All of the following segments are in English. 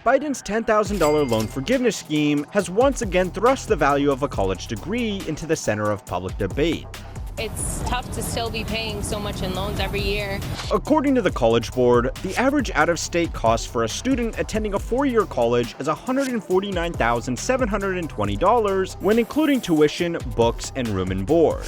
Biden's $10,000 loan forgiveness scheme has once again thrust the value of a college degree into the center of public debate. It's tough to still be paying so much in loans every year. According to the College Board, the average out-of-state cost for a student attending a four-year college is $149,720 when including tuition, books, and room and board.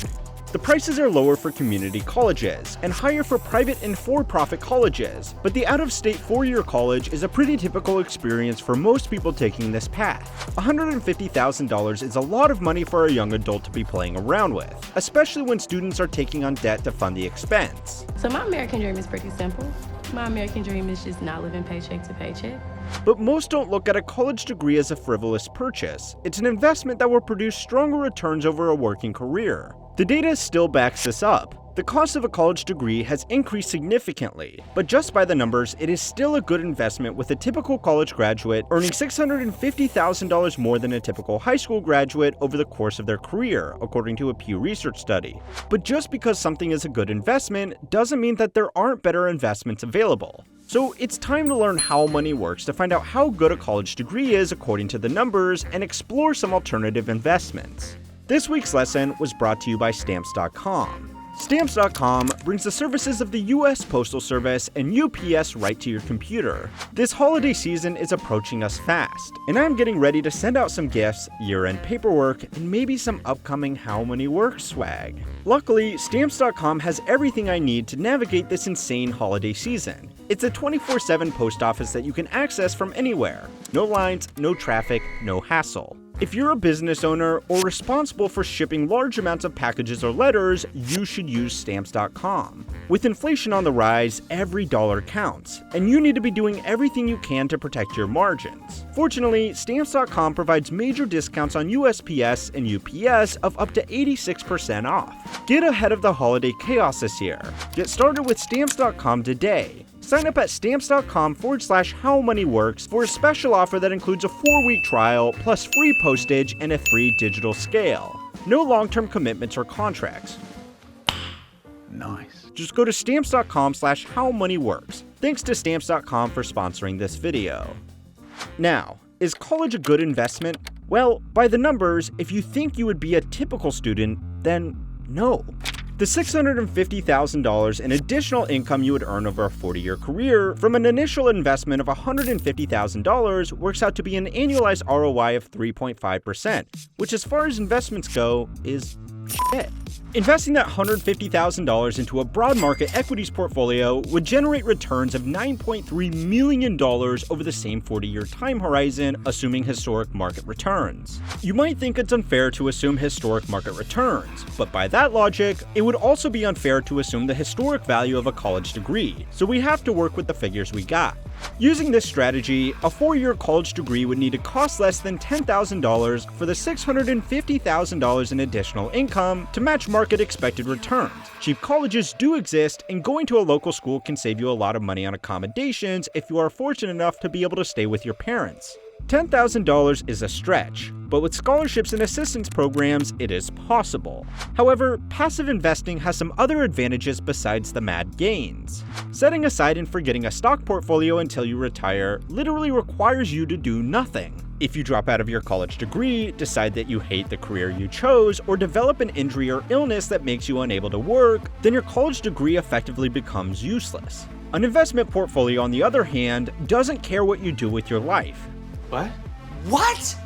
The prices are lower for community colleges and higher for private and for-profit colleges, but the out-of-state four-year college is a pretty typical experience for most people taking this path. $150,000 is a lot of money for a young adult to be playing around with, especially when students are taking on debt to fund the expense. So my American dream is pretty simple. My American dream is just not living paycheck to paycheck. But most don't look at a college degree as a frivolous purchase. It's an investment that will produce stronger returns over a working career. The data still backs this up. The cost of a college degree has increased significantly, but just by the numbers, it is still a good investment with a typical college graduate earning $650,000 more than a typical high school graduate over the course of their career, according to a Pew Research study. But just because something is a good investment doesn't mean that there aren't better investments available. So it's time to learn how money works to find out how good a college degree is according to the numbers and explore some alternative investments. This week's lesson was brought to you by Stamps.com. Stamps.com brings the services of the U.S. Postal Service and UPS right to your computer. This holiday season is approaching us fast, and I'm getting ready to send out some gifts, year-end paperwork, and maybe some upcoming How Money Works swag. Luckily, Stamps.com has everything I need to navigate this insane holiday season. It's a 24/7 post office that you can access from anywhere. No lines, no traffic, no hassle. If you're a business owner or responsible for shipping large amounts of packages or letters, you should use Stamps.com. With inflation on the rise, every dollar counts, and you need to be doing everything you can to protect your margins. Fortunately, Stamps.com provides major discounts on USPS and UPS of up to 86% off. Get ahead of the holiday chaos this year. Get started with Stamps.com today. Sign up at stamps.com/howmoneyworks for a special offer that includes a 4-week trial, plus free postage and a free digital scale. No long-term commitments or contracts. Nice. Just go to stamps.com/howmoneyworks. Thanks to Stamps.com for sponsoring this video. Now, is college a good investment? Well, by the numbers, if you think you would be a typical student, then no. The $650,000 in additional income you would earn over a 40-year career from an initial investment of $150,000 works out to be an annualized ROI of 3.5%, which as far as investments go, is shit. Investing that $150,000 into a broad market equities portfolio would generate returns of $9.3 million over the same 40-year time horizon, assuming historic market returns. You might think it's unfair to assume historic market returns, but by that logic, it would also be unfair to assume the historic value of a college degree, so we have to work with the figures we got. Using this strategy, a 4-year college degree would need to cost less than $10,000 for the $650,000 in additional income to match market expected returns. Cheap colleges do exist, and going to a local school can save you a lot of money on accommodations if you are fortunate enough to be able to stay with your parents. $10,000 is a stretch, but with scholarships and assistance programs, it is possible. However, passive investing has some other advantages besides the mad gains. Setting aside and forgetting a stock portfolio until you retire literally requires you to do nothing. If you drop out of your college degree, decide that you hate the career you chose, or develop an injury or illness that makes you unable to work, then your college degree effectively becomes useless. An investment portfolio, on the other hand, doesn't care what you do with your life. What? What?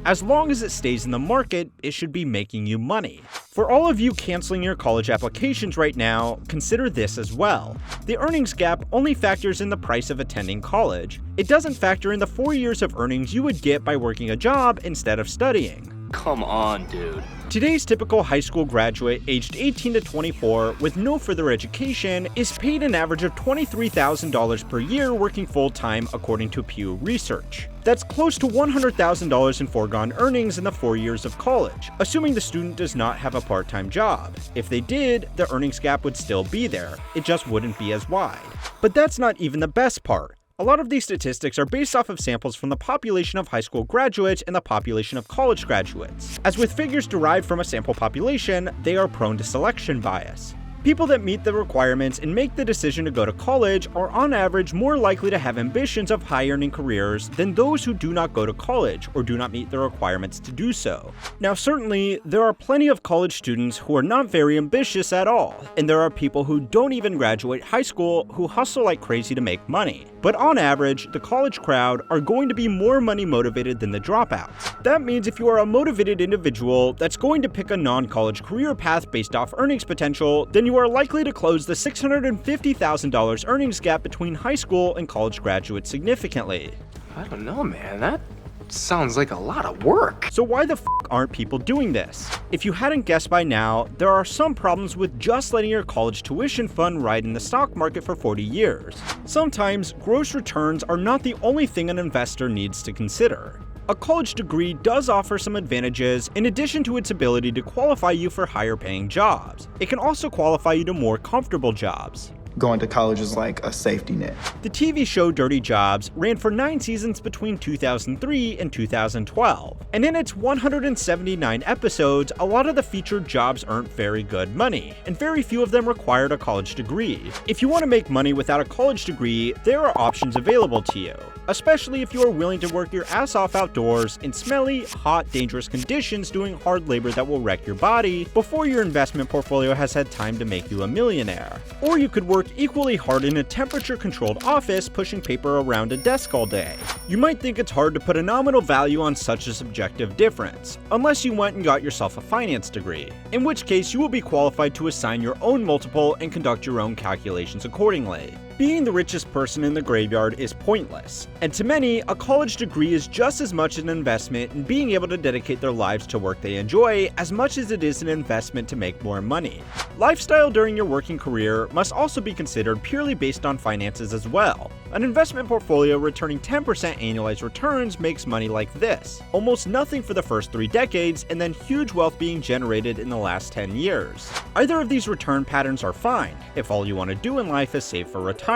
As long as it stays in the market, it should be making you money. For all of you canceling your college applications right now, consider this as well. The earnings gap only factors in the price of attending college. It doesn't factor in the 4 years of earnings you would get by working a job instead of studying. Come on, dude. Today's typical high school graduate aged 18 to 24 with no further education is paid an average of $23,000 per year working full-time according to Pew Research. That's close to $100,000 in foregone earnings in the 4 years of college, assuming the student does not have a part-time job. If they did, the earnings gap would still be there, it just wouldn't be as wide. But that's not even the best part. A lot of these statistics are based off of samples from the population of high school graduates and the population of college graduates. As with figures derived from a sample population, they are prone to selection bias. People that meet the requirements and make the decision to go to college are on average more likely to have ambitions of high-earning careers than those who do not go to college or do not meet the requirements to do so. Now certainly, there are plenty of college students who are not very ambitious at all, and there are people who don't even graduate high school who hustle like crazy to make money. But on average, the college crowd are going to be more money motivated than the dropouts. That means if you are a motivated individual that's going to pick a non-college career path based off earnings potential, then you are likely to close the $650,000 earnings gap between high school and college graduates significantly. I don't know, man. That sounds like a lot of work. So why the f aren't people doing this? If you hadn't guessed by now, there are some problems with just letting your college tuition fund ride in the stock market for 40 years. Sometimes, gross returns are not the only thing an investor needs to consider. A college degree does offer some advantages in addition to its ability to qualify you for higher paying jobs. It can also qualify you to more comfortable jobs. Going to college is like a safety net. The TV show Dirty Jobs ran for 9 seasons between 2003 and 2012, and in its 179 episodes, a lot of the featured jobs earned very good money, and very few of them required a college degree. If you want to make money without a college degree, there are options available to you, especially if you are willing to work your ass off outdoors in smelly, hot, dangerous conditions doing hard labor that will wreck your body before your investment portfolio has had time to make you a millionaire. Or you could work equally hard in a temperature-controlled office pushing paper around a desk all day. You might think it's hard to put a nominal value on such a subjective difference, unless you went and got yourself a finance degree, in which case you will be qualified to assign your own multiple and conduct your own calculations accordingly. Being the richest person in the graveyard is pointless, and to many, a college degree is just as much an investment in being able to dedicate their lives to work they enjoy as much as it is an investment to make more money. Lifestyle during your working career must also be considered purely based on finances as well. An investment portfolio returning 10% annualized returns makes money like this, almost nothing for the first 3 decades and then huge wealth being generated in the last 10 years. Either of these return patterns are fine, if all you want to do in life is save for retirement.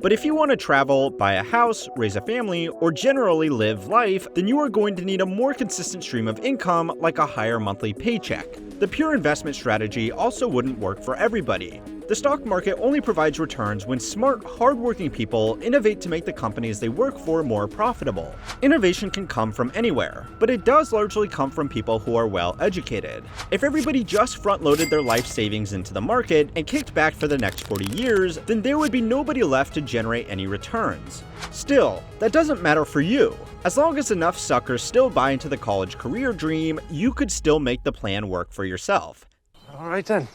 But if you want to travel, buy a house, raise a family, or generally live life, then you are going to need a more consistent stream of income like a higher monthly paycheck. The pure investment strategy also wouldn't work for everybody. The stock market only provides returns when smart, hardworking people innovate to make the companies they work for more profitable. Innovation can come from anywhere, but it does largely come from people who are well educated. If everybody just front-loaded their life savings into the market and kicked back for the next 40 years, then there would be nobody left to generate any returns. Still, that doesn't matter for you. As long as enough suckers still buy into the college career dream, you could still make the plan work for yourself. All right then.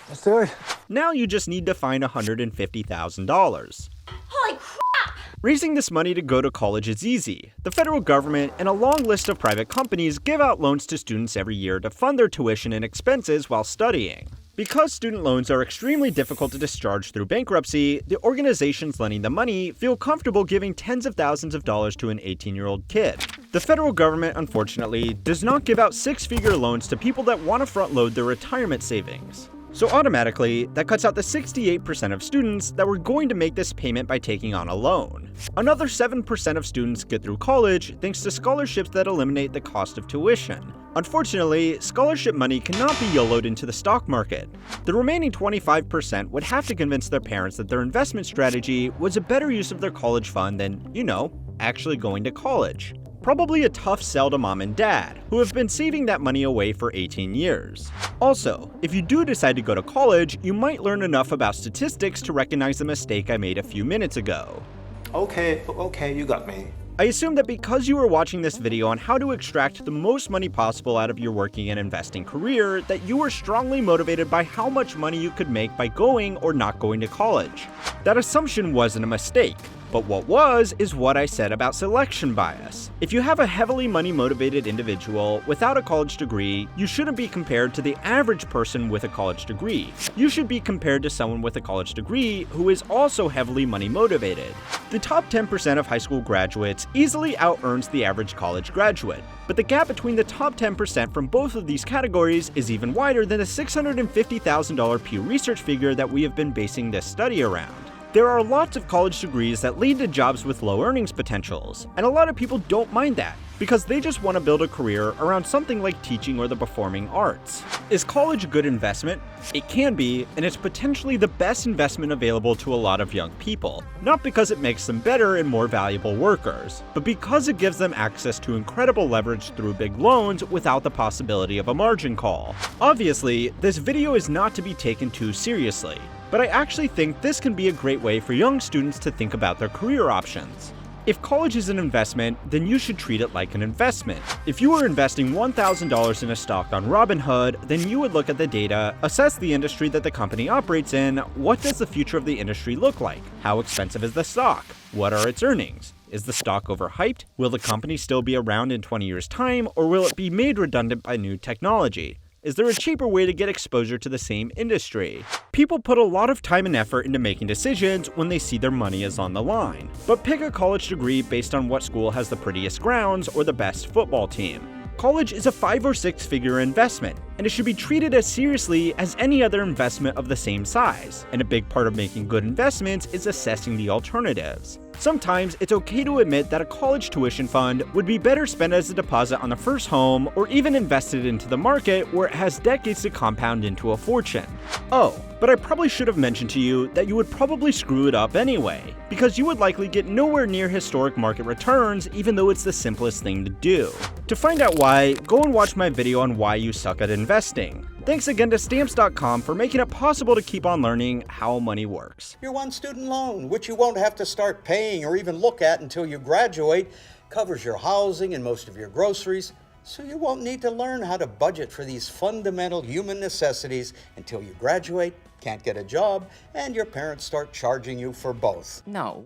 Let's do it. Now you just need to find $150,000. Holy crap! Raising this money to go to college is easy. The federal government and a long list of private companies give out loans to students every year to fund their tuition and expenses while studying. Because student loans are extremely difficult to discharge through bankruptcy, the organizations lending the money feel comfortable giving tens of thousands of dollars to an 18-year-old kid. The federal government, unfortunately, does not give out 6-figure loans to people that want to front-load their retirement savings. So automatically, that cuts out the 68% of students that were going to make this payment by taking on a loan. Another 7% of students get through college thanks to scholarships that eliminate the cost of tuition. Unfortunately, scholarship money cannot be YOLO'd into the stock market. The remaining 25% would have to convince their parents that their investment strategy was a better use of their college fund than, actually going to college. Probably a tough sell to mom and dad, who have been saving that money away for 18 years. Also, if you do decide to go to college, you might learn enough about statistics to recognize the mistake I made a few minutes ago. Okay, you got me. I assume that because you are watching this video on how to extract the most money possible out of your working and investing career, that you are strongly motivated by how much money you could make by going or not going to college. That assumption wasn't a mistake. But what was is what I said about selection bias. If you have a heavily money-motivated individual without a college degree, you shouldn't be compared to the average person with a college degree. You should be compared to someone with a college degree who is also heavily money-motivated. The top 10% of high school graduates easily out-earns the average college graduate. But the gap between the top 10% from both of these categories is even wider than the $650,000 Pew Research figure that we have been basing this study around. There are lots of college degrees that lead to jobs with low earnings potentials, and a lot of people don't mind that, because they just want to build a career around something like teaching or the performing arts. Is college a good investment? It can be, and it's potentially the best investment available to a lot of young people. Not because it makes them better and more valuable workers, but because it gives them access to incredible leverage through big loans without the possibility of a margin call. Obviously, this video is not to be taken too seriously, but I actually think this can be a great way for young students to think about their career options. If college is an investment, then you should treat it like an investment. If you were investing $1,000 in a stock on Robinhood, then you would look at the data, assess the industry that the company operates in. What does the future of the industry look like? How expensive is the stock? What are its earnings? Is the stock overhyped? Will the company still be around in 20 years' time, or will it be made redundant by new technology? Is there a cheaper way to get exposure to the same industry? People put a lot of time and effort into making decisions when they see their money is on the line. But pick a college degree based on what school has the prettiest grounds or the best football team. College is a 5 or 6 figure investment, and it should be treated as seriously as any other investment of the same size. And a big part of making good investments is assessing the alternatives. Sometimes it's okay to admit that a college tuition fund would be better spent as a deposit on the first home, or even invested into the market where it has decades to compound into a fortune. Oh, but I probably should have mentioned to you that you would probably screw it up anyway, because you would likely get nowhere near historic market returns even though it's the simplest thing to do. To find out why, go and watch my video on why you suck at investing. Thanks again to Stamps.com for making it possible to keep on learning how money works. Your one student loan, which you won't have to start paying or even look at until you graduate, covers your housing and most of your groceries, so you won't need to learn how to budget for these fundamental human necessities until you graduate, can't get a job, and your parents start charging you for both. No.